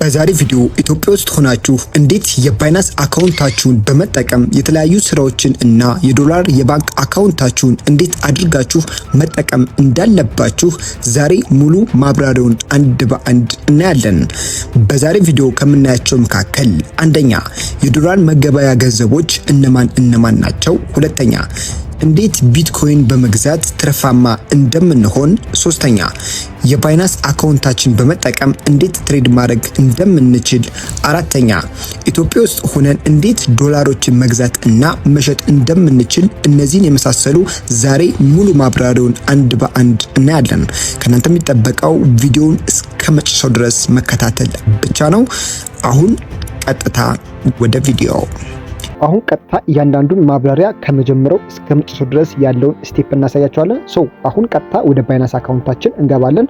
በዛሬ ቪዲዮ ኢትዮጵያ ውስጥ ሆናችሁ እንዴት የባይናንስ አካውንታችሁን በመጠቀም የተለያዩ ስራዎችን እና የዶላር የባንክ አካውንታችሁን እንዴት አድርጋችሁ መጠቀም እንዳለባችሁ ዛሬ ሙሉ ማብራሪያውን አንድ በአንድ እናያለን። በዛሬ ቪዲዮ ከምናያቸው መካከል አንደኛ የዶላር መገበያያ ገንዘቦች እነማን ናቸው? ሁለተኛ እንዴት ቢትኮይን በመግዛት ትርፋማ እንደምንሆን፣ ሶስተኛ የባይናንስ አካውንታችን በመጠቀም እንዴት ትሬድ ማድረግ እንደምንችል፣ አራተኛ ኢትዮጵያ ውስጥ ሆነን እንዴት ዶላሮችን መግዛት እና መሸጥ እንደምንችል፣ እነዚህን የመሳሰሉ ዛሬ ሙሉ ማብራሪያውን አንድ በአንድ እናያለን። ከናንተ የሚጠበቀው ቪዲዮውን እስከ መጨረሻው ድረስ መከታተል ብቻ ነው። አሁን ቀጥታ ወደ ቪዲዮ። አሁን ቀጥታ እያንዳንዱን ማብራሪያ ከመጀመሪያው እስከ መጨረሻው ድረስ ያለውን ስቴፕ እናሳያቸዋለን። አሁን ቀጥታ ወደ ባይናንስ አካውንታችን እንገባለን።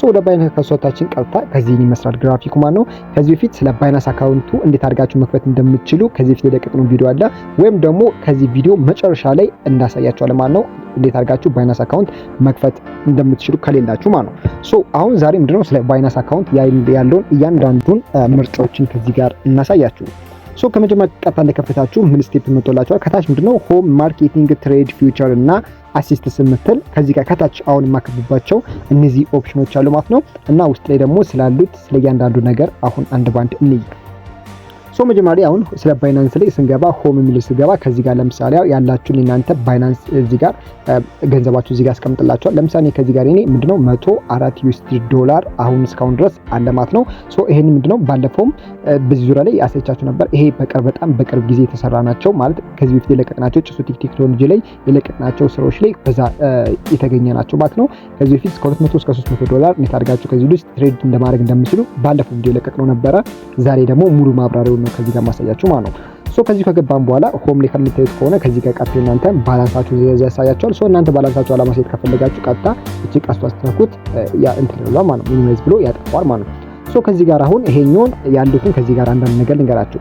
ወደ ባይናንስ አካውንታችን ቀጥታ ከዚህ ይመስላል ግራፊኩ ማለት ነው። ከዚህ በፊት ስለ ባይናንስ አካውንቱ እንዴት አድርጋችሁ መክፈት እንደምትችሉ ከዚህ በፊት የለቀቅነው ቪዲዮ አለ፣ ወይም ደግሞ ከዚህ ቪዲዮ መጨረሻ ላይ እናሳያቸዋለን ማለት ነው። እንዴት አድርጋችሁ ባይናንስ አካውንት መክፈት እንደምትችሉ ከሌላችሁ ማለት ነው። አሁን ዛሬ ምንድነው ስለ ባይናንስ አካውንት ያለውን እያንዳንዱን ምርጫዎችን ከዚህ ጋር እናሳያችሁ። ከመጀመሪያ ቀጥታ እንደከፈታችሁ ምን ስቴፕ መጥቶላችኋል። ከታች ምንድነው ሆም፣ ማርኬቲንግ፣ ትሬድ፣ ፊውቸር እና አሲስትስ የምትል ከዚህ ጋር ከታች አሁን የማከብባቸው እነዚህ ኦፕሽኖች አሉ ማለት ነው። እና ውስጥ ላይ ደግሞ ስላሉት ስለ እያንዳንዱ ነገር አሁን አንድ ባንድ እንይ። መጀመሪያ አሁን ስለ ባይናንስ ላይ ስንገባ ሆም የሚል ስንገባ ከዚህ ጋር ለምሳሌ ያላችሁን እናንተ ባይናንስ እዚህ ጋር ገንዘባችሁ እዚህ ጋር አስቀምጥላችኋል። ለምሳሌ ከዚህ ጋር እኔ ምንድነው 104 ዩኤስዲ ዶላር አሁን እስካሁን ድረስ አለ ማለት ነው። ይሄን ምንድነው ባለፈውም በዚህ ዙሪያ ላይ ያሳያችሁ ነበር። ይሄ በጣም በቅርብ ጊዜ የተሰራ ናቸው ማለት ከዚህ በፊት የለቀቅናቸው ጭሱ ቴክኖሎጂ ላይ የለቀቅናቸው ስራዎች ላይ በዛ የተገኘ ናቸው ማለት ነው። ከዚህ በፊት እስከ 200 እስከ 300 ዶላር እንዴት አድርጋችሁ ከዚህ ውስጥ ትሬድ እንደማድረግ እንደምትችሉ ባለፈው ቪዲዮ የለቀቅነው ነበረ። ዛሬ ደግሞ ሙሉ ማብራሪያው ነው ከዚህ ጋር ማሳያችሁ ማለት ነው። ከዚህ ከገባን በኋላ ሆም ላይ ከምታዩት ከሆነ ከዚህ ጋር ቀጥታ እናንተ ባላንሳችሁ ያሳያችኋል። እናንተ ባላንሳችሁ አለማሳየት ከፈለጋችሁ ቀጥታ እቺ ቀስቷ አስተካክሉት ያ እንትን ነው ማለት ነው። ሚኒማይዝ ብሎ ያጠፋዋል ማለት ነው። ከዚህ ጋር አሁን ይሄኛውን ያሉትን ከዚህ ጋር አንዳንድ ነገር ልንገራችሁ።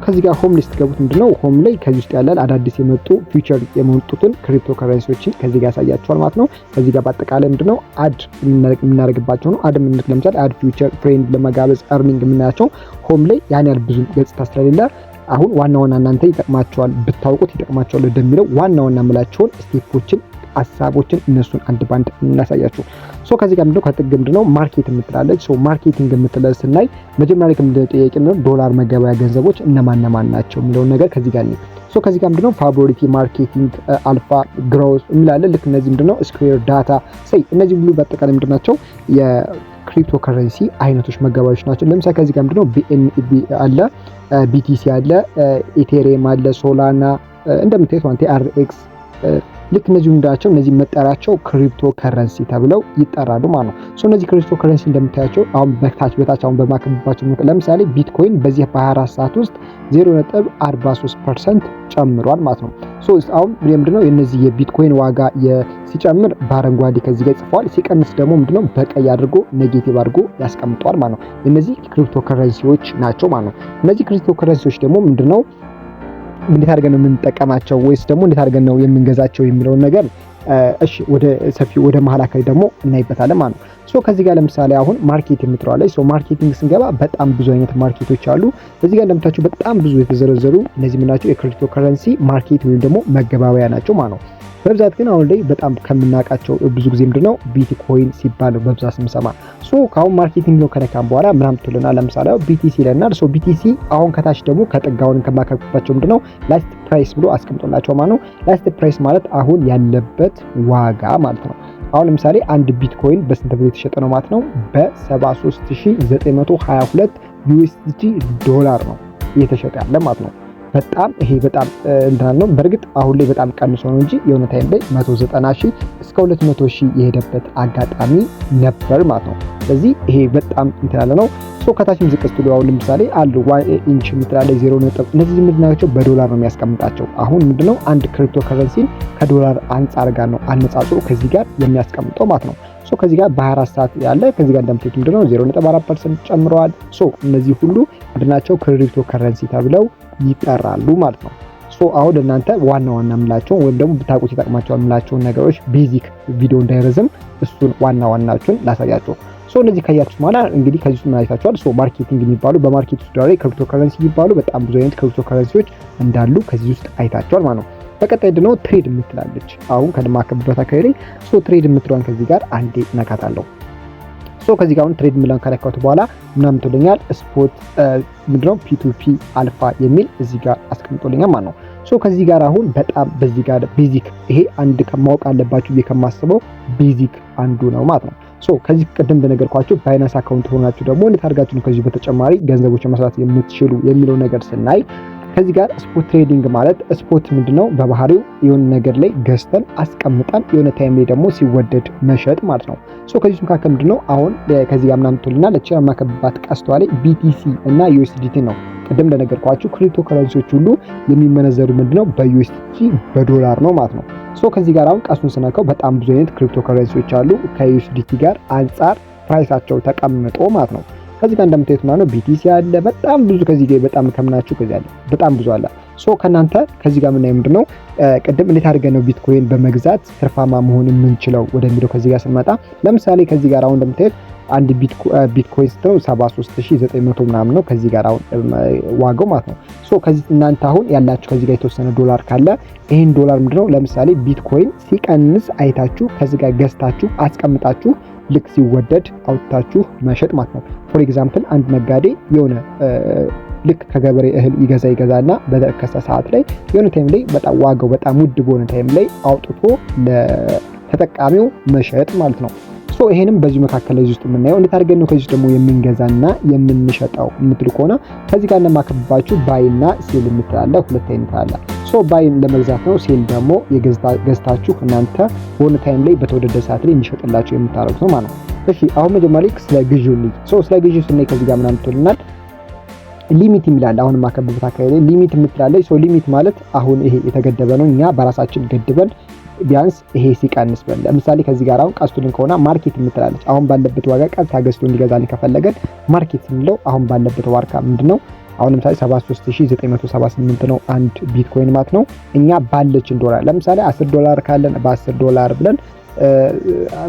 ከዚህ ጋር ሆም ሊስት ገቡት ምንድነው ሆም ላይ ከዚህ ውስጥ ያለ አዳዲስ የመጡ ፊውቸር የመጡትን ክሪፕቶ ከረንሲዎችን ከዚህ ጋር ያሳያችኋል ማለት ነው። ከዚህ ጋር በአጠቃላይ ምንድነው አድ የምናደርግባቸው ነው። አድ ምን ለምሳሌ አድ ፊውቸር ፍሬንድ ለመጋበዝ አርኒንግ የምናያቸው ሆም ላይ ያን ያህል ብዙ ገጽታ ስለሌለ አሁን ዋና እናንተ ይጠቅማቸዋል ብታውቁት ይጠቅማቸዋል እንደሚለው ዋና የምላቸውን ስቴፖችን ሐሳቦችን እነሱን አንድ ባንድ እናሳያችሁ። ከዚህ ጋር ምንድነው ከጥግ ምንድነው ማርኬት የምትላለች ማርኬቲንግ የምትለው ስናይ መጀመሪያ ላይ ከምንጠየቅነው ዶላር መገበያ ገንዘቦች እነማን ናቸው የሚለውን ነገር ከዚህ ጋር ነው። ከዚህ ጋር ምንድነው ፋቮሪቲ ማርኬቲንግ፣ አልፋ፣ ግሮዝ እንላለን። ልክ እነዚህ ምንድነው ስኩዌር ዳታ እነዚህ ሁሉ በአጠቃላይ ምንድናቸው የክሪፕቶ ከረንሲ አይነቶች መገበያዎች ናቸው። ለምሳሌ ከዚህ ጋር ምንድነው ቢኤንቢ አለ፣ ቢቲሲ አለ፣ ኢቴሪየም አለ፣ ሶላና እንደምታዩት ማለት አርኤክስ ልክ እነዚህ ምንድናቸው እነዚህ መጠሪያቸው ክሪፕቶ ከረንሲ ተብለው ይጠራሉ ማለት ነው። እነዚህ ክሪፕቶ ከረንሲ እንደምታያቸው አሁን በታች አሁን በማከብባቸው ለምሳሌ ቢትኮይን በዚህ በ24 ሰዓት ውስጥ 0.43% ጨምሯል ማለት ነው። አሁን ምንድነው የነዚህ የቢትኮይን ዋጋ ሲጨምር በአረንጓዴ ከዚህ ጋር ጽፏል፣ ሲቀንስ ደግሞ ምንድነው በቀይ አድርጎ ኔጌቲቭ አድርጎ ያስቀምጧል ማለት ነው። እነዚህ ክሪፕቶ ከረንሲዎች ናቸው ማለት ነው። እነዚህ ክሪፕቶ ከረንሲዎች ደግሞ ምንድነው እንዴት አድርገን ነው የምንጠቀማቸው ወይስ ደግሞ እንዴት አድርገን ነው የምንገዛቸው የሚለውን ነገር ወደ ሰፊው ወደ መሀል አካባቢ ደግሞ እናይበታለን ማለት ነው። ከዚህ ጋር ለምሳሌ አሁን ማርኬት የምትለዋለች ማርኬቲንግ ስንገባ በጣም ብዙ አይነት ማርኬቶች አሉ። እዚህ ጋር እንደምታችሁ በጣም ብዙ የተዘረዘሩ እነዚህ ምናቸው የክሪፕቶ ከረንሲ ማርኬት ወይም ደግሞ መገባበያ ናቸው ማለት ነው። በብዛት ግን አሁን ላይ በጣም ከምናውቃቸው ብዙ ጊዜ ምንድነው ቢትኮይን ሲባል በብዛት ስንሰማ ካሁን ማርኬቲንግ ነው ከነካም በኋላ ምናምን ትሉና ለምሳሌ ቢቲሲ ለናል ቢቲሲ አሁን ከታች ደግሞ ከጥጋውን ከማከፋቸው ምንድነው ላስት ፕራይስ ብሎ አስቀምጦላቸው ማለት ነው። ላስት ፕራይስ ማለት አሁን ያለበት ዋጋ ማለት ነው። አሁን ለምሳሌ አንድ ቢትኮይን በስንት ብር የተሸጠ ነው ማለት ነው? በ73922 ዩኤስዲ ዶላር ነው እየተሸጠ ያለ ማለት ነው። በጣም ይሄ በጣም እንትን ነው። በእርግጥ አሁን ላይ በጣም ቀንሶ ነው እንጂ የሆነ ታይም ላይ 190,000 እስከ 200,000 የሄደበት አጋጣሚ ነበር ማለት ነው። ስለዚህ ይሄ በጣም እንትን ያለ ነው። ከታችም ዝቅ ስትሉ አሁን ለምሳሌ አሉ 1 ኢንች የምትላለች 0 እነዚህ ምንድናቸው በዶላር ነው የሚያስቀምጣቸው። አሁን ምንድነው አንድ ክሪፕቶ ከረንሲን ከዶላር አንጻር ጋር ነው አነጻጽሮ ከዚህ ጋር የሚያስቀምጠው ማለት ነው። ከዚህ ጋር በ24 ሰዓት ያለ ከዚህ ጋር እንደምትሉት ምንድነው 0.4% ጨምረዋል። እነዚህ ሁሉ ምንድናቸው ክሪፕቶ ከረንሲ ተብለው ይጠራሉ ማለት ነው። አሁን እናንተ ዋና ምላቸው ወይም ደግሞ ብታውቁት ይጠቅማቸዋል ምላቸውን ነገሮች ቤዚክ ቪዲዮ እንዳይረዝም እሱን ዋናዎቹን ላሳያችሁ። እነዚህ ካያችሁ በኋላ እንግዲህ ከዚህ ውስጥ ማየታችኋል። ማርኬቲንግ የሚባሉ በማርኬት ውስጥ ላይ ክሪፕቶ ከረንሲ የሚባሉ በጣም ብዙ አይነት ክሪፕቶ ከረንሲዎች እንዳሉ ከዚህ ውስጥ አይታችኋል ማለት ነው። በቀጣይ ደግሞ ትሬድ የምትላለች አሁን ከደማከብበት አካባቢ ላይ ትሬድ የምትለዋን ከዚህ ጋር አንዴ ነካታለሁ። ከዚህ ጋር አሁን ትሬድ የሚለውን ከነካሁት በኋላ ምናምን ትልኛል ስፖት ምንድነው ፒ2ፒ አልፋ የሚል እዚህ ጋር አስቀምጦልኛል ማለት ነው። ከዚህ ጋር አሁን በጣም በዚህ ጋር ቤዚክ ይሄ አንድ ከማወቅ አለባችሁ ብዬ ከማስበው ቤዚክ አንዱ ነው ማለት ነው። ከዚህ ቀደም እንደነገርኳችሁ ባይናንስ አካውንት ሆናችሁ ደግሞ እንዴት አድርጋችሁ ነው ከዚህ በተጨማሪ ገንዘቦችን መስራት የምትችሉ የሚለው ነገር ስናይ ከዚህ ጋር ስፖት ትሬዲንግ ማለት ስፖት ምንድነው በባህሪው የሆነ ነገር ላይ ገዝተን አስቀምጠን የሆነ ታይም ላይ ደግሞ ሲወደድ መሸጥ ማለት ነው። ከዚህ መካከል ምንድነው አሁን ከዚህ ጋር ምናምን ትሉና ለቻ ማከብባት ቀስቷ ላይ BTC እና USDT ነው። ቀደም እንደነገርኳችሁ ክሪፕቶ ከረንሲዎች ሁሉ የሚመነዘሩ ምንድነው በUSDT በዶላር ነው ማለት ነው። ከዚህ ጋር አሁን ቀሱን ስነካው በጣም ብዙ አይነት ክሪፕቶ ከረንሲዎች አሉ ከUSDT ጋር አንጻር ፕራይሳቸው ተቀምጦ ማለት ነው። ከዚህ ጋር እንደምታዩት ማለት ነው BTC አለ በጣም ብዙ ከዚህ ጋር በጣም ከምናችሁ ከዚህ አለ በጣም ብዙ አለ። ከናንተ ከዚህ ጋር ምናየው ምንድነው ቅድም እንዴት አድርገን ነው ቢትኮይን በመግዛት ትርፋማ መሆን የምንችለው ወደሚለው ከዚህ ጋር ስንመጣ ለምሳሌ ከዚህ ጋር አሁን እንደምታዩት አንድ ቢትኮይን ስትለው 73900 ምናምን ነው ከዚህ ጋር አሁን ዋጋው ማለት ነው። ከዚህ እናንተ አሁን ያላችሁ ከዚህ ጋር የተወሰነ ዶላር ካለ ይሄን ዶላር ምንድነው ለምሳሌ ቢትኮይን ሲቀንስ አይታችሁ ከዚህ ጋር ገዝታችሁ አስቀምጣችሁ ልክ ሲወደድ አውጥታችሁ መሸጥ ማለት ነው። ፎር ኤግዛምፕል አንድ ነጋዴ የሆነ ልክ ከገበሬ እህል ይገዛና በተከሰ ሰዓት ላይ የሆነ ታይም ላይ በጣም ዋጋው በጣም ውድ በሆነ ታይም ላይ አውጥቶ ለተጠቃሚው መሸጥ ማለት ነው። ይሄንም በዚህ መካከል ላይ ውስጥ የምናየው እንዴት አድርገን ነው ከዚህ ደግሞ የምንገዛና የምንሸጠው የምትሉ ከሆነ ከዚህ ጋር እንደማከብባችሁ ባይና ሴል የምትላለ ሁለት አይነት አለ። ባይን ለመግዛት ነው፣ ሴል ደግሞ ገዝታችሁ እናንተ በሆነ ታይም ላይ በተወደደ ሰዓት ላይ እንዲሸጥላችሁ የምታረጉት ነው ማለት ነው። እሺ አሁን መጀመሪያ ስለ ግዢው ነው። ስለ ግዢው ስናይ ከዚህ ጋር ምናምን ትሉናል ሊሚት ይላል። አሁን ማከብበት አካባቢ ላይ ሊሚት የምትላለች። ሊሚት ማለት አሁን ይሄ የተገደበ ነው። እኛ በራሳችን ገድበን ቢያንስ ይሄ ሲቀንስ በል ለምሳሌ ከዚህ ጋር አሁን ቀስቱን ከሆነ ማርኬት የምትላለች አሁን ባለበት ዋጋ ቀጥታ ገዝቶ እንዲገዛልን ከፈለገን ማርኬት ስንለው አሁን ባለበት ዋጋ ምንድነው አሁን ለምሳሌ 73978 ነው አንድ ቢትኮይን ማለት ነው። እኛ ባለችን ዶላር ለምሳሌ $10 ካለን በ$10 ብለን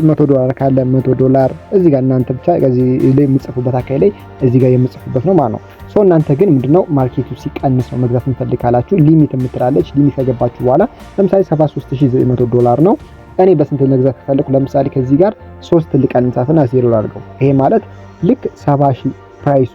$100 ካለ $100 እዚህ ጋር እናንተ ብቻ ከዚህ ላይ የምጽፉበት አካባቢ ላይ እዚህ ጋር የምጽፉበት ነው ማለት ነው። እናንተ ግን ምንድነው ማርኬቱ ሲቀንስ ነው መግዛት የምትፈልጋላችሁ ሊሚት የምትላለች። ሊሚት ከገባችሁ በኋላ ለምሳሌ $73900 ነው። እኔ በስንት መግዛት ከፈለኩ ለምሳሌ ከዚህ ጋር 3 ልቀንሳትና 0 አድርገው ይሄ ማለት ልክ 70000 ፕራይሱ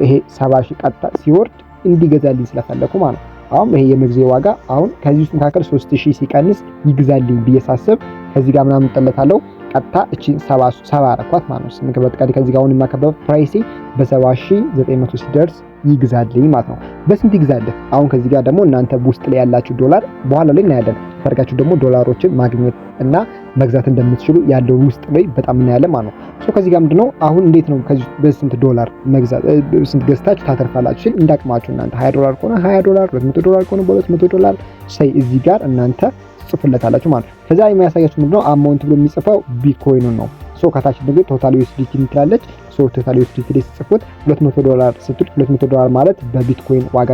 ይሄ 70000 ቀጥታ ሲወርድ እንዲገዛልኝ ስለፈለኩ ማለት ነው። አሁን ይሄ የመግዛት ዋጋ አሁን ከዚህ ውስጥ መካከል 3000 ሲቀንስ ይግዛልኝ ብዬሳስብ ከዚህ ጋር ምናምን እንጠለታለሁ ቀጥታ እቺ 70 አረኳት ማለት ነው። ስንከበት ከዚህ ጋር አሁን የማከበው ፕራይሲ በ70900 ሲደርስ ይግዛልኝ ማለት ነው። በስንት ይግዛልህ? አሁን ከዚህ ጋር ደግሞ እናንተ ውስጥ ላይ ያላችሁ ዶላር በኋላ ላይ እናያለን። ፈርጋችሁ ደግሞ ዶላሮችን ማግኘት እና መግዛት እንደምትችሉ ያለውን ውስጥ ላይ በጣም እናያለን ማለት ነው። ከዚህ ጋር ምንድነው አሁን እንዴት ነው ከዚህ በስንት ዶላር መግዛት ስንት ገዝታችሁ ታተርፋላችሁ ሲል እንዳቅማችሁ እናንተ $20 ከሆነ $20 $200 ከሆነ $200 ሳይ እዚህ ጋር እናንተ ጽፉለታላችሁ ማለት ነው። ከዛ የሚያሳያችሁ ምንድነው አማውንት ብሎ የሚጽፈው ቢትኮይኑን ነው። ከታች ደግሞ ቶታል USDT የምትላለች ቶታል USDT ላይ ሲጽፉት $200 ስትል $200 ማለት በቢትኮይን ዋጋ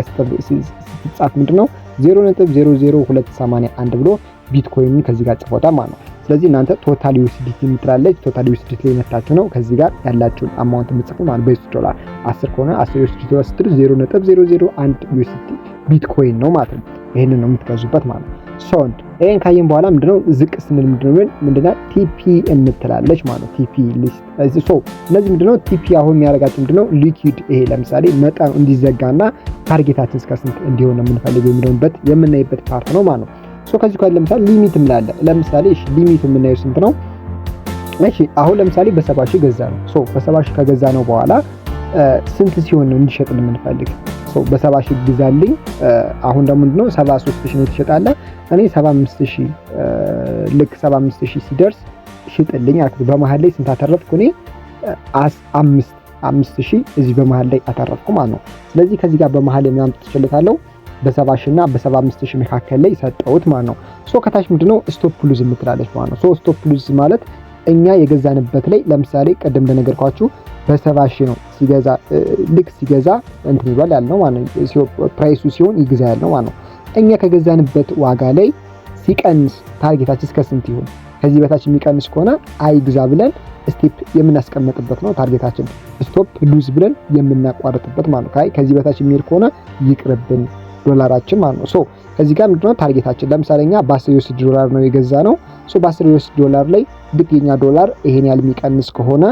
ሲጻፍ ምንድነው 0.00281 ብሎ ቢትኮይኑን ከዚህ ጋር ጽፎታል ማለት ነው። ስለዚህ እናንተ ቶታል USDT የምትላለች ቶታል USDT ላይ መታችሁ ነው ከዚህ ጋር ያላችሁን አማውንት የምትጽፉ ማለት በ$10 10 ከሆነ 10 USDT ስትል 0.001 USDT ቢትኮይን ነው ማለት ነው። ይሄንን ነው የምትገዙበት ማለት ነው። ይሄን ካየን በኋላ ምንድነው ዝቅ ስንል ምንድነው ቲፒ የምትላለች ማለት ቲፒ ሊስት እነዚህ ምንድነው ቲፒ አሁን የሚያደርጋቸው ምንድነው ሊኩዊድ ይሄ ለምሳሌ መጠኑ እንዲዘጋና ታርጌታችን እስከ ስንት እንዲሆን የምንፈልገው የምናይበት ፓርት ነው ማለት ነው። ከዚህ ጋር ለምሳሌ ሊሚት ምላለ ለምሳሌ ሊሚት የምናየው ስንት ነው? እሺ አሁን ለምሳሌ በ70000 ገዛ ነው። በ70000 ከገዛ ነው በኋላ ስንት ሲሆን ነው እንዲሸጥልን የምንፈልግ? በ70000 ግዛልኝ። አሁን ደግሞ ምንድነው 73000 ነው ትሸጣለህ። እኔ 75000 ልክ 75000 ሲደርስ ሽጥልኝ አልኩት። በመሃል ላይ ስንት አተረፍኩ? እኔ 5000 እዚህ በመሃል ላይ አተረፍኩ ማለት ነው። ስለዚህ ከዚህ ጋር በመሃል ላይ ምናምን ትችልታለሁ በ70000 እና በ75000 መካከል ላይ ሰጠውት ማለት ነው። ከታች ምንድነው ስቶፕ ሉዝ የምትላለች ማለት ነው። ስቶፕ ሉዝ ማለት እኛ የገዛንበት ላይ ለምሳሌ ቀደም እንደነገርኳችሁ በ70000 ነው ሲገዛ ልክ ሲገዛ እንትን ይባል ያልነው ማለት ነው። ፕራይሱ ሲሆን ይግዛ ያልነው ማለት ነው። እኛ ከገዛንበት ዋጋ ላይ ሲቀንስ ታርጌታችን እስከ ስንት ይሆን? ከዚህ በታች የሚቀንስ ከሆነ አይግዛ ብለን ስቴፕ የምናስቀምጥበት ነው ታርጌታችን። ስቶፕ ሉዝ ብለን የምናቋርጥበት ማለት ነው። ከዚህ በታች የሚሄድ ከሆነ ይቅርብን ዶላራችን ማለት ነው። ሶ ከዚህ ጋር ምንድነው ታርጌታችን? ለምሳሌ እኛ በ10 ዩኤስዲ ዶላር ነው የገዛ ነው። ሶ በ10 ዩኤስዲ ዶላር ላይ ልክ የኛ ዶላር ይሄን ያህል የሚቀንስ ከሆነ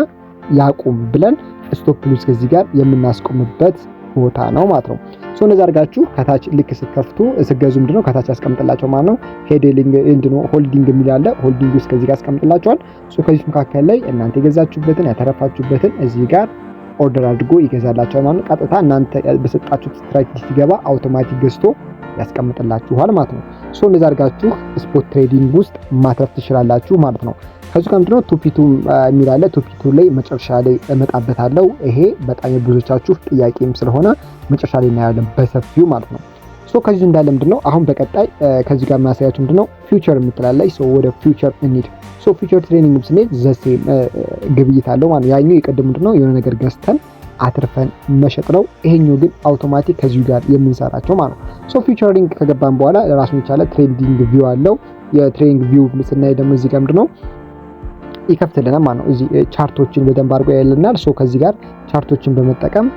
ያቁም ብለን ስቶፕ ሉዝ ከዚህ ጋር የምናስቆምበት ቦታ ነው ማለት ነው። ሶ እንደዛ አድርጋችሁ ከታች ልክ ስትከፍቱ ስገዙ ምንድነው ከታች ያስቀምጥላቸው ማለት ነው። ሄዲንግ እንድነው ሆልዲንግ የሚል አለ። ሆልዲንግ ውስጥ ከዚህ ጋር ያስቀምጥላቸዋል። ሶ ከዚህ መካከል ላይ እናንተ የገዛችሁበትን ያተረፋችሁበትን እዚህ ጋር ኦርደር አድርጎ ይገዛላችኋል ማለት ነው። ቀጥታ እናንተ በሰጣችሁት ስትራቴጂ ሲገባ አውቶማቲክ ገዝቶ ያስቀምጥላችኋል ማለት ነው። ሶ እንደዛ አድርጋችሁ ስፖት ትሬዲንግ ውስጥ ማትረፍ ትችላላችሁ ማለት ነው። ከዚህ ጋር ምንድነው ቱፒቱ የሚል አለ። ቱፒቱ ላይ መጨረሻ ላይ እመጣበታለሁ። ይሄ በጣም የብዙዎቻችሁ ጥያቄም ስለሆነ መጨረሻ ላይ እናያለን በሰፊው ማለት ነው። ሶ ከዚህ እንዳለ ምንድነው አሁን በቀጣይ ከዚህ ጋር ማሳያችሁ ምንድነው ፊውቸር የምትላለች። ሶ ወደ ፊውቸር እንሂድ። ሶ ፊውቸር ትሬዲንግ ስንሄድ ዘሴም ግብይት አለው ማለት ነው። ያኛው የቀደም ምንድነው የሆነ ነገር ገዝተን አትርፈን መሸጥ ነው። ይሄኛው ግን አውቶማቲክ ከዚሁ ጋር የምንሰራቸው ማለት ነው። ሶ ፊውቸሪንግ ከገባን በኋላ ራሱን የቻለ ትሬዲንግ ቪው አለው። የትሬዲንግ ቪው ስናይ ደግሞ እዚህ ጋር ምንድነው ይከፍትልናል ማለት ነው። እዚህ ቻርቶችን በደንብ አድርጎ ያለናል። ሶ ከዚህ ጋር ቻርቶችን በመጠቀም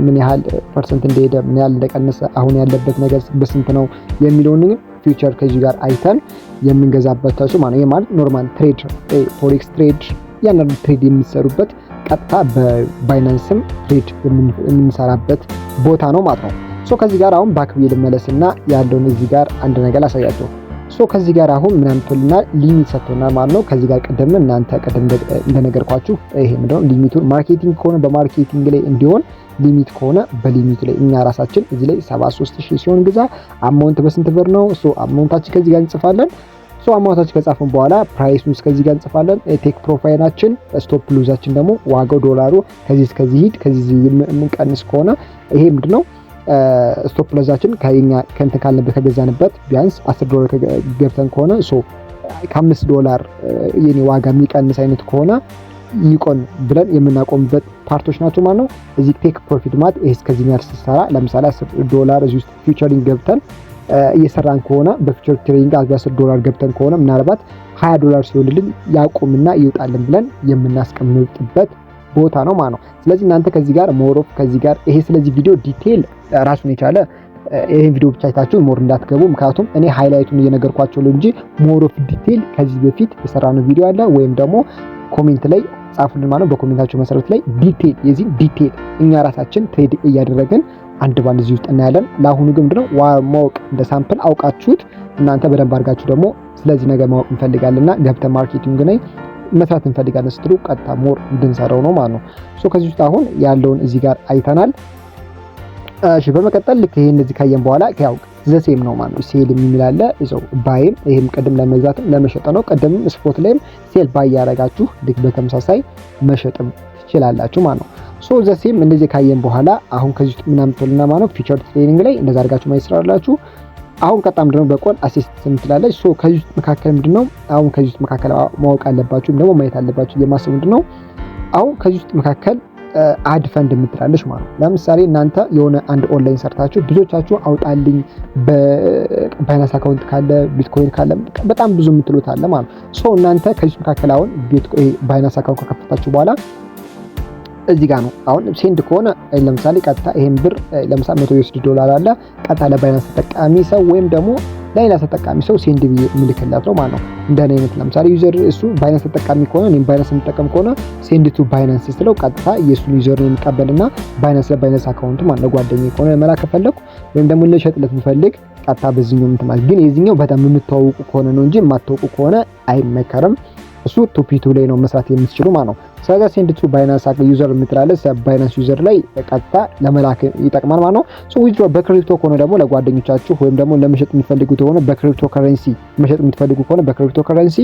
ምን ያህል ፐርሰንት እንደሄደ ምን ያህል እንደቀነሰ አሁን ያለበት ነገር በስንት ነው የሚለውን ፊውቸር ከዚህ ጋር አይተን የምንገዛበታቸው ማለት ነው። ይሄ ማለት ኖርማል ትሬድ ፎሬክስ ትሬድ ያንዳንዱ ትሬድ የሚሰሩበት ቀጥታ በባይናንስም ትሬድ የምንሰራበት ቦታ ነው ማለት ነው። ሶ ከዚህ ጋር አሁን ባክ ብዬ ልመለስና ያለውን እዚህ ጋር አንድ ነገር አሳያቸው። ሶ ከዚህ ጋር አሁን ምን አምጥቶልና ሊሚት ሰጥቶናል ማለት ነው። ከዚህ ጋር ቀደም እንደነገርኳችሁ ይሄ ምንድነው ሊሚቱን ማርኬቲንግ ከሆነ በማርኬቲንግ ላይ እንዲሆን ሊሚት ከሆነ በሊሚቱ ላይ እኛ ራሳችን እዚህ ላይ 73000 ሲሆን ግዛ አማውንት በስንት ብር ነው? ሶ አማውንታችን ከዚህ ጋር እንጽፋለን። ሶ አማውንታችን ከጻፈን በኋላ ፕራይሱን ከዚህ ጋር እንጽፋለን። ቴክ ፕሮፋይላችን ስቶፕ ሉዛችን ደግሞ ዋጋው ዶላሩ ከዚህ እስከዚህ ሂድ ከዚህ የምንቀንስ ከሆነ ይሄ ምንድነው ስቶፕ ሎዛችን ከኛ ከንተ ካልነበት ከገዛንበት ቢያንስ $10 ገብተን ከሆነ ሶ ከ$5 የኔ ዋጋ የሚቀንስ አይነት ከሆነ ይቆን ብለን የምናቆምበት ፓርቶች ናቸው ማለት ነው። እዚህ ቴክ ፕሮፊት ማለት ይሄ እስከዚህ ያህል ሲሰራ ለምሳሌ $10 እዚህ ውስጥ ፊውቸሪንግ ገብተን እየሰራን ከሆነ በፊውቸር ትሬዲንግ $10 ገብተን ከሆነ ምናልባት $20 ሲሆንልን ያቆምና ይወጣልን ብለን የምናስቀምጥበት ቦታ ነው ማለት ነው። ስለዚህ እናንተ ከዚህ ጋር ሞሮፍ ከዚህ ጋር ይሄ ስለዚህ ቪዲዮ ዲቴል ራሱን የቻለ ይሄን ቪዲዮ ብቻ አይታችሁ ሞር እንዳትገቡ፣ ምክንያቱም እኔ ሃይላይቱን እየነገርኳችሁ ነው እንጂ ሞሮፍ ዲቴል ከዚህ በፊት የሰራነው ቪዲዮ አለ ወይም ደግሞ ኮሜንት ላይ ጻፉልን ማለት ነው። በኮሜንታችሁ መሰረት ላይ ዲቴል የዚህ ዲቴል እኛ ራሳችን ትሬድ እያደረግን አንድ ባንድ እዚህ ውስጥ እናያለን። ለአሁኑ ግን ምንድነው ማወቅ እንደ ሳምፕል አውቃችሁት እናንተ በደንብ አድርጋችሁ ደግሞ ስለዚህ ነገር ማወቅ እንፈልጋለንና ገብተን ማርኬቲንግ ላይ መስራት እንፈልጋለን ስትሉ ቀጥታ ሞር እንድንሰራው ነው ማለት ነው። ሶ ከዚህ ውስጥ አሁን ያለውን እዚህ ጋር አይተናል። እሺ በመቀጠል ልክ ይሄን እዚህ ካየን በኋላ ያው ዘሴም ነው ማለት ነው። ሴል የሚል አለ እዛው ባይም ይሄም ቅድም ለመግዛትም ለመሸጥ ነው። ቅድምም ስፖት ላይም ሴል ባይ ያደረጋችሁ ልክ በተመሳሳይ መሸጥም ትችላላችሁ ማለት ነው። ሶ ዘሴም እንደዚህ ካየን በኋላ አሁን ከዚህ ውስጥ ምናምን ተልና ማለት ነው ፊውቸር ትሬዲንግ ላይ እንደዛ አድርጋችሁ ማየት ትችላላችሁ። አሁን ቀጣም ደግሞ በቆል አሲስት ትላለች። ሶ ከዚህ ውስጥ መካከል ምንድነው አሁን ከዚህ ውስጥ መካከል ማወቅ አለባችሁ ደግሞ ማየት አለባችሁ የማስቡ ምንድነው አሁን ከዚህ ውስጥ መካከል አድ ፈንድ የምትላለች ማለት ነው። ለምሳሌ እናንተ የሆነ አንድ ኦንላይን ሰርታችሁ ብዙዎቻችሁ አውጣልኝ በባይናንስ አካውንት ካለ ቢትኮይን ካለ በጣም ብዙ የምትሉት አለ ማለት ነው። ሶ እናንተ ከዚህ መካከል አሁን ባይናንስ አካውንት ከከፈታችሁ በኋላ እዚህ ጋር ነው አሁን ሴንድ ከሆነ ለምሳሌ ቀጥታ ይሄን ብር ለምሳሌ $100 አለ ቀጥታ ለባይናንስ ተጠቃሚ ሰው ወይም ደግሞ ለሌላ ተጠቃሚ ሰው ሴንድ ብዬ ምልክላት ነው ማለት ነው። እንደኔ አይነት ለምሳሌ ዩዘር እሱ ባይናንስ ተጠቃሚ ከሆነ እኔም ባይናንስ የምጠቀም ከሆነ ሴንድ ቱ ባይናንስ ስለው ቀጥታ የሱን ዩዘር ነው የሚቀበልና ባይናንስ ለባይናንስ አካውንቱ ማለት ነው ጓደኛዬ ከሆነ መላክ ከፈለኩ ወይም ደግሞ ለሸጥለት ብፈልግ ቀጥታ በዚህኛው ምትማል። ግን የዚህኛው በጣም የምታውቁ ከሆነ ነው እንጂ የማታውቁ ከሆነ አይመከርም። እሱ ቱፒቱ ላይ ነው መስራት የምትችሉ ማለት ነው። ስለዚህ ሴንድ ቱ ባይናንስ ዩዘር የምትላለች ባይናንስ ዩዘር ላይ ቀጥታ ለመላክ ይጠቅማል ማለት ነው። ሶ ዊዝድሮ በክሪፕቶ ከሆነ ደግሞ ለጓደኞቻችሁ ወይም ደግሞ ለመሸጥ የምትፈልጉት ከሆነ በክሪፕቶ ከረንሲ መሸጥ የምትፈልጉ ከሆነ በክሪፕቶ ከረንሲ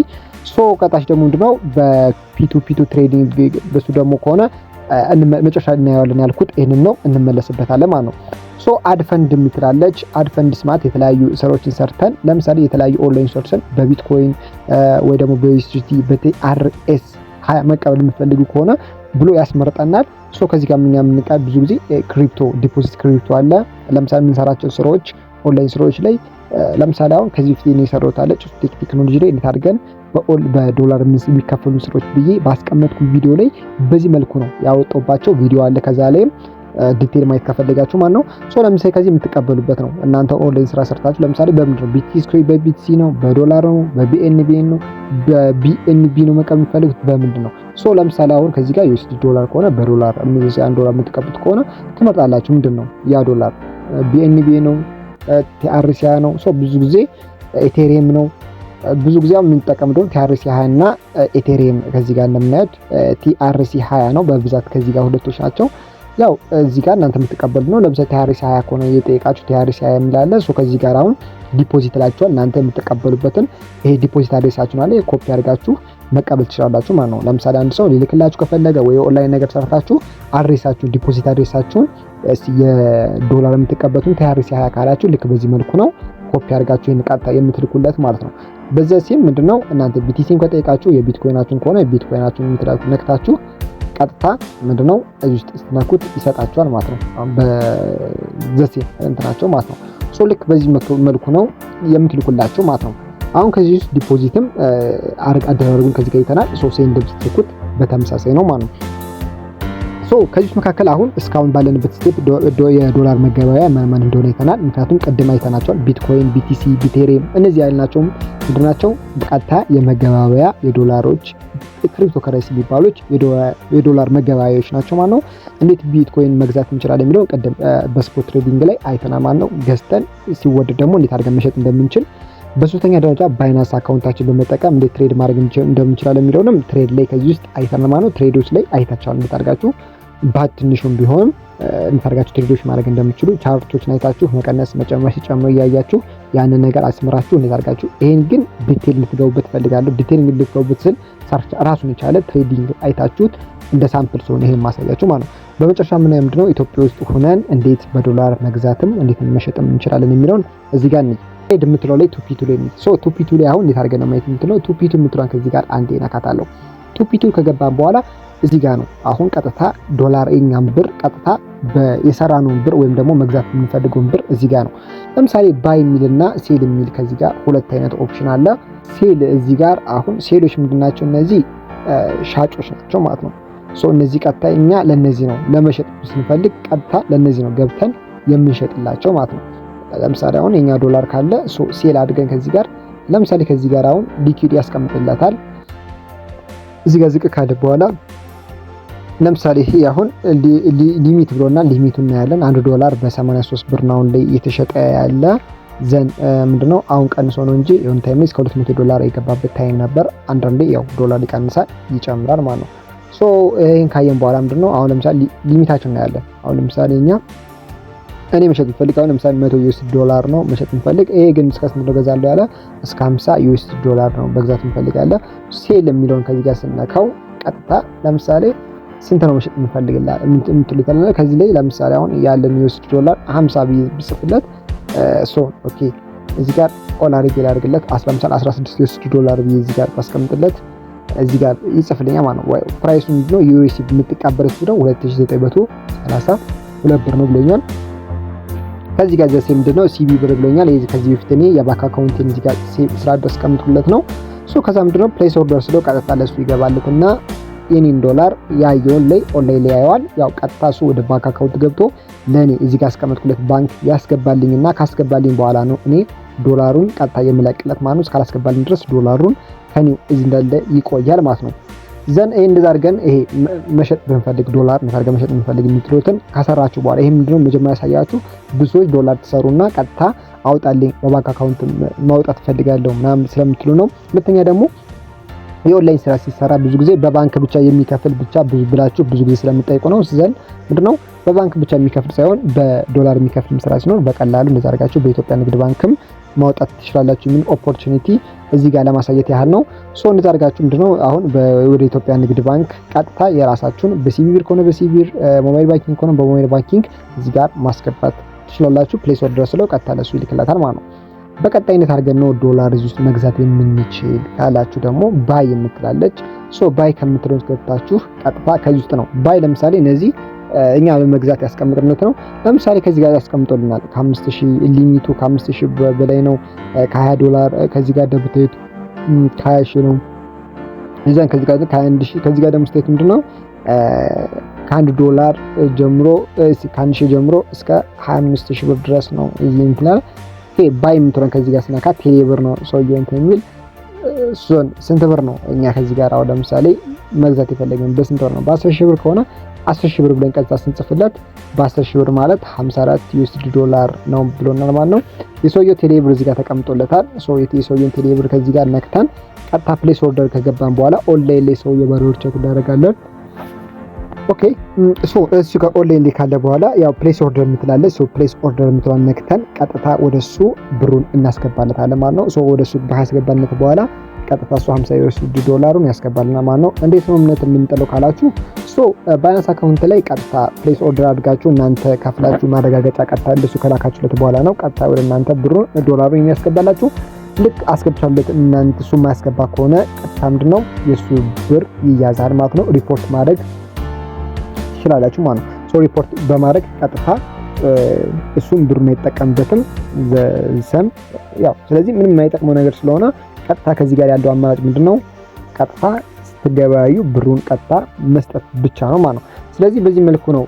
ሶ ቀጣሽ ደግሞ ምንድነው በፒቱ ትሬዲንግ በሱ ደግሞ ከሆነ መጨረሻ እናየዋለን ያልኩት ይሄንን ነው እንመለስበታለን ማለት ነው። ሶ አድ ፈንድ የምትላለች አድ ፈንድ ስማት የተለያዩ ስራዎችን ሰርተን ለምሳሌ የተለያዩ ኦንላይን ሶርሰን በቢትኮይን ወይ ደግሞ በዩኤስዲቲ በቲአርኤስ መቀበል የምትፈልጉ ከሆነ ብሎ ያስመርጠናል። ሶ ከዚህ ጋር ምን ያምንቃል ብዙ ጊዜ ክሪፕቶ ዲፖዚት ክሪፕቶ አለ። ለምሳሌ የምንሰራቸው ስራዎች ኦንላይን ስራዎች ላይ ለምሳሌ አሁን ከዚህ በፊት እኔ የሰራሁት አለ ጩፍቴክ ቴክኖሎጂ ላይ እንዴት አድርገን በዶላር የሚከፈሉ ስራዎች ብዬ ባስቀመጥኩ ቪዲዮ ላይ በዚህ መልኩ ነው ያወጣሁባቸው ቪዲዮ አለ። ከዛ ላይም ዲቴል ማየት ከፈለጋችሁ ማለት ነው። ለምሳሌ ከዚህ የምትቀበሉበት ነው እናንተ ኦንላይን ስራ ሰርታችሁ ለምሳሌ በምንድን ነው ቢትስኮይ በቢትሲ ነው በዶላር ነው በቢኤንቢ ነው በቢኤንቢ ነው መቀበል የምትፈልጉት በምንድን ነው? ለምሳሌ አሁን ከዚህ ጋር ዩኤስዲ ዶላር ከሆነ በዶላር $1 የምትቀበሉት ከሆነ ትመርጣላችሁ። ምንድን ነው ያ ዶላር ቢኤንቢ ነው ቲአርሲ ነው። ብዙ ጊዜ ኢቴሪየም ነው። ብዙ ጊዜ የምንጠቀም ደግሞ ቲአርሲ 20 እና ኢቴሪየም ከዚህ ጋር እንደምናዩት ቲአርሲ 20 ነው በብዛት ከዚህ ጋር ሁለቶች ናቸው። ያው እዚህ ጋር እናንተ የምትቀበሉ ነው። ለምሳሌ ቲአርሲ 20 ከሆነ እየጠየቃችሁ ቲአርሲ 20 የሚላለ ከዚህ ጋር አሁን ዲፖዚት ላችኋል እናንተ የምትቀበሉበትን ይሄ ዲፖዚት አድሬሳችሁን አለ ኮፒ አድርጋችሁ መቀበል ትችላላችሁ ማለት ነው። ለምሳሌ አንድ ሰው ሊልክላችሁ ከፈለገ ወይ ኦንላይን ነገር ሰርታችሁ አድሬሳችሁን ዲፖዚት አድሬሳችሁን የዶላር የምትቀበሉትን ቲአርሲ 20 ካላችሁ ልክ በዚህ መልኩ ነው ኮፒ አድርጋችሁ ቀጥታ የምትልኩለት ማለት ነው። በዛ ሲም ምንድነው እናንተ ቢቲሲም ከጠየቃችሁ የቢትኮይናችሁን ከሆነ ቢትኮይናችሁን ነክታችሁ ቀጥታ ምንድነው እዚህ ውስጥ ስትነኩት ይሰጣችኋል ማለት ነው። በዘሴ እንትናቸው ማለት ነው። ልክ በዚህ መልኩ ነው የምትልኩላቸው ማለት ነው። አሁን ከዚህ ውስጥ ዲፖዚትም አደራረጉን ከዚህ ጋር ይተናል። ሴንድ ብትልኩት በተመሳሳይ ነው ማለት ነው። ከዚህ መካከል አሁን እስካሁን ባለንበት ስቴፕ የዶላር መገበያያ ማን እንደሆነ ይተናል። ምክንያቱም ቅድም አይተናቸዋል። ቢትኮይን፣ ቢቲሲ፣ ቢቴሪየም እነዚህ ያልናቸው ምንድናቸው? በቀጥታ የመገበያያ የዶላሮች ክሪፕቶ ከረንሲ የሚባሉት የዶላር መገበያያዎች ናቸው ማለት ነው። እንዴት ቢትኮይን መግዛት እንችላለን የሚለው ቅድም በስፖት ትሬዲንግ ላይ አይተናል ማለት ነው። ገዝተን ሲወደድ ደግሞ እንዴት አድርገን መሸጥ እንደምንችል በሶስተኛ ደረጃ ባይናንስ አካውንታችን በመጠቀም እንዴት ትሬድ ማድረግ እንደምንችላለን የሚለውንም ትሬድ ላይ ከዚህ ውስጥ አይተናል ማለት ነው። ትሬዶች ላይ አይታችኋል እንዴት አድርጋችሁ በትንሹም ቢሆን እንታርጋችሁ ትሬዶች ማድረግ እንደምትችሉ ቻርቶችን አይታችሁ መቀነስ መጨመር ሲጨምር እያያችሁ ያንን ነገር አስመራችሁ እንዴት አድርጋችሁ ይሄን ግን ዲቴል እንድትገቡበት ፈልጋለሁ። ዲቴል እንድትገቡበት ስል ራሱን የቻለ ትሬዲንግ አይታችሁት እንደ ሳምፕል ስለሆነ ይሄን ማሳያችሁ ማለት ነው። በመጨረሻ ምን ምንድነው ኢትዮጵያ ውስጥ ሆነን እንዴት በዶላር መግዛትም እንዴት መሸጥም እንችላለን የሚለውን እዚህ ጋር ትሬድ የምትለው ላይ ቱፒቱ ላይ ቱፒቱ ላይ አሁን እንዴት አድርገን ነው ማየት የምትለው ቱፒቱ የምትሏን ከዚህ ጋር አንዴ ነካታለሁ። ቱፒቱ ከገባን በኋላ እዚህ ጋር ነው አሁን ቀጥታ ዶላር የኛም ብር ቀጥታ የሰራነውን ብር ወይም ደግሞ መግዛት የምንፈልገውን ብር እዚህ ጋር ነው። ለምሳሌ ባይ የሚልና ሴል የሚል ከዚህ ጋር ሁለት አይነት ኦፕሽን አለ። ሴል እዚህ ጋር አሁን ሴሎች ምንድናቸው? እነዚህ ሻጮች ናቸው ማለት ነው። እነዚህ ቀጥታ እኛ ለነዚህ ነው ለመሸጥ ስንፈልግ ቀጥታ ለነዚህ ነው ገብተን የምንሸጥላቸው ማለት ነው። ለምሳሌ አሁን የኛ ዶላር ካለ ሴል አድርገን ከዚህ ጋር ለምሳሌ ከዚህ ጋር አሁን ሊኩዊድ ያስቀምጥላታል። እዚህ ጋር ዝቅ ካለ በኋላ ለምሳሌ ይሄ አሁን ሊሚት ብሎና ሊሚቱን እናያለን። $1 በ83 ብር ነው ላይ እየተሸጠ ያለ ዘን ምንድነው አሁን ቀንሶ ነው እንጂ የሆነ ታይም እስከ $200 የገባበት ታይም ነበር። አንዳንዴ ያው ዶላር ይቀንሳል ይጨምራል ማለት ነው። ይሄን ካየን በኋላ ምንድነው አሁን ለምሳሌ ሊሚታችን እናያለን። አሁን ለምሳሌ እኔ መሸጥ ብፈልግ አሁን ለምሳሌ $100 ነው መሸጥ እንፈልግ። ይሄ ግን እስከ ስንት ነው ገዛለሁ ያለ እስከ $50 ነው መግዛት እንፈልጋለ። ሴል የሚለውን ከዚህ ጋር ስነካው ቀጥታ ለምሳሌ ስንት ነው መሸጥ እንፈልግላ እንትልታለ። ከዚህ ላይ ለምሳሌ አሁን ያለን $50 50 ብጽፍለት ኦኬ እዚህ ጋር ኦላር ይላርግለት $16 ብዬ እዚህ ጋር አስቀምጥለት እዚህ ጋር ይጽፍልኛል ማለት ነው። ፕራይሱ ምንድነው ዩኤስዲ የምትቀበለው ነው 2932 ብር ነው ብሎኛል። ከዚህ ጋር ዘሴ ምንድነው ሲቢ ብር ብሎኛል። ከዚህ በፊት እኔ የባንክ አካውንቴን እዚህ ጋር ስላደ አስቀምጥኩለት ነው። ከዛ ምንድነው ፕሌስ ኦርደር ስለው ቀጥታ ለሱ ይገባለትና የኔን ዶላር ያየውን ላይ ኦንላይን ላይ ያየዋል። ያው ቀጥታ እሱ ወደ ባንክ አካውንት ገብቶ ለኔ እዚህ ጋር አስቀምጥኩለት ባንክ ያስገባልኝና ካስገባልኝ በኋላ ነው እኔ ዶላሩን ቀጥታ የምለቅለት ማለት ነው። እስካላስገባልኝ ድረስ ዶላሩን ከኔ እዚህ እንዳለ ይቆያል ማለት ነው። ዘን ይሄ እንደዛ አድርገን ይሄ መሸጥ ብንፈልግ ዶላር እንታርገ መሸጥ ብንፈልግ የምትሉትን ካሰራችሁ በኋላ ይሄ ምንድነው መጀመሪያ ያሳያችሁ ብዙዎች ዶላር ተሰሩና ቀጥታ አውጣልኝ በባንክ አካውንት ማውጣት ፈልጋለሁ ምናምን ስለምትሉ ነው። ሁለተኛ ደግሞ የኦንላይን ስራ ሲሰራ ብዙ ጊዜ በባንክ ብቻ የሚከፍል ብቻ ብዙ ብላችሁ ብዙ ጊዜ ስለምትጠይቁ ነው። ዘን ምንድነው በባንክ ብቻ የሚከፍል ሳይሆን በዶላር የሚከፍል ስራ ሲኖር በቀላሉ እንደዛ አድርጋችሁ በኢትዮጵያ ንግድ ባንክም ማውጣት ትችላላችሁ የሚል ኦፖርቹኒቲ እዚህ ጋር ለማሳየት ያህል ነው። እንደዛ አድርጋችሁ ምንድነው አሁን ወደ ኢትዮጵያ ንግድ ባንክ ቀጥታ የራሳችሁን በሲቢ ብር ከሆነ በሲቢ ብር፣ ሞባይል ባንኪንግ ከሆነ በሞባይል ባንኪንግ እዚህ ጋር ማስገባት ትችላላችሁ። ፕሌስ ኦርደር ስለው ቀጥታ ለሱ ይልክላታል ማለት ነው። በቀጣይነት አድርገን ነው ዶላር እዚህ ውስጥ መግዛት የምንችል ካላችሁ ደግሞ ባይ የምትላለች ባይ ከምትለው ገብታችሁ ቀጥታ ከዚህ ውስጥ ነው ባይ። ለምሳሌ እነዚህ እኛ በመግዛት ያስቀምጥነት ነው። ለምሳሌ ከዚህ ጋር ያስቀምጦልናል ከ5000 ሊሚቱ ከ5000 በላይ ነው። ከ$20 ከዚህ ጋር ደብተት ከ20 ነው። እዛን ከዚህ ጋር ከ1000 ከዚህ ጋር ደግሞ ስቴት ምንድነው $1 ጀምሮ ከ1000 ጀምሮ እስከ 25000 ብር ድረስ ነው። እዚህ እንትናል ባይ የምትሆን ከዚህ ጋር ስናካ ቴሌብር ነው ሰውዬው እንትን የሚል ስንት ብር ነው እኛ ከዚህ ጋር አሁን ለምሳሌ መግዛት የፈለግን በስንት ብር ነው? በ10000 ብር ከሆነ 10000 ብር ብለን ቀጥታ ስንጽፍለት በ10000 ብር ማለት $54 ነው ብሎናል ማለት ነው። የሰውየው ቴሌብር እዚህ ጋር ተቀምጦለታል። የሰውየውን ቴሌብር ከዚህ ጋር ነክተን ቀጥታ ፕሌስ ኦርደር ከገባን በኋላ ኦንላይን ላይ ሰውየው በሮር ቼክ እናደርጋለን። ኦኬ እሱ ከኦንላይን ላይ ካለ በኋላ ያው ፕሌስ ኦርደር የምትላለች ፕሌስ ኦርደር የምትለዋን ነክተን ቀጥታ ወደሱ ብሩን እናስገባለታለን ማለት ነው። ወደሱ ባስገባለት በኋላ ቀጥታ እሱ $50 ያስገባልና ማለት ነው። እንዴት ነው እምነት የምንጥለው ካላችሁ ባይናንስ አካውንት ላይ ቀጥታ ፕሌስ ኦርደር አድርጋችሁ እናንተ ከፍላችሁ ማረጋገጫ ቀጥታ እንደሱ ከላካችሁለት በኋላ ነው ቀጥታ ወደ እናንተ ብሩን ዶላሩን የሚያስገባላችሁ። ልክ አስገብቻለት እናንተ እሱ የማያስገባ ከሆነ ቀጥታ ምንድነው የሱ ብር ይያዛል ማለት ነው። ሪፖርት ማድረግ ትችላላችሁ ማለት ነው። ሪፖርት በማድረግ ቀጥታ እሱም ብር የማይጠቀምበትም ዘሰም ያው ስለዚህ ምንም የማይጠቅመው ነገር ስለሆነ ቀጥታ ከዚህ ጋር ያለው አማራጭ ምንድነው ቀጥታ ስትገበያዩ ብሩን ቀጥታ መስጠት ብቻ ነው ማለት ነው። ስለዚህ በዚህ መልኩ ነው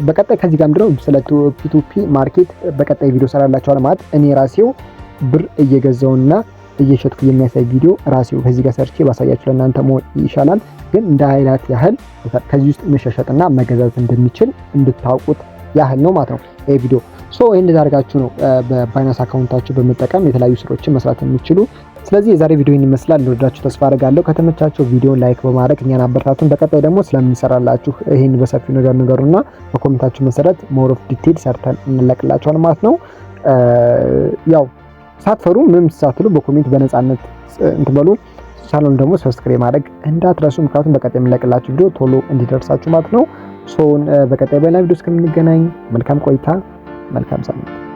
በቀጣይ ከዚህ ጋር ምንድነው ስለ ፒቱፒ ማርኬት በቀጣይ ቪዲዮ ሰራላችኋለሁ ማለት እኔ ራሴው ብር እየገዛውና እየሸጥኩ የሚያሳይ ቪዲዮ ራሴው ከዚህ ጋር ሰርቼ ባሳያችሁ ለእናንተ መሆን ይሻላል። ግን እንደ ሃይላይት ያህል ከዚህ ውስጥ መሸሸጥና መገዛት እንደሚችል እንድታውቁት ያህል ነው ማለት ነው ይሄ ቪዲዮ። ይሄን አድርጋችሁ ነው በባይናንስ አካውንታችሁ በመጠቀም የተለያዩ ስራዎችን መስራት የሚችሉ። ስለዚህ የዛሬ ቪዲዮ ይመስላል። እንደወዳችሁ ተስፋ አደርጋለሁ። ከተመቻችሁ ቪዲዮን ላይክ በማድረግ እኛን አበረታቱን። በቀጣይ ደግሞ ስለምንሰራላችሁ ይሄን በሰፊው ንገሩና በኮሜንታችሁ መሰረት ሞር ኦፍ ዲቴል ሰርተን እንለቅላችኋለን ማለት ነው። ያው ሳትፈሩ ምንም ሳትሉ በኮሜንት በነፃነት እንትን በሉ። ቻናሉን ደግሞ ሰብስክራይብ ማድረግ እንዳትረሱ፣ ምክንያቱም በቀጣይ የምንለቅላችሁ ቪዲዮ ቶሎ እንዲደርሳችሁ ማለት ነው። በቀጣይ በሌላ ቪዲዮ እስከምንገናኝ መልካም ቆይታ፣ መልካም ሳምንት።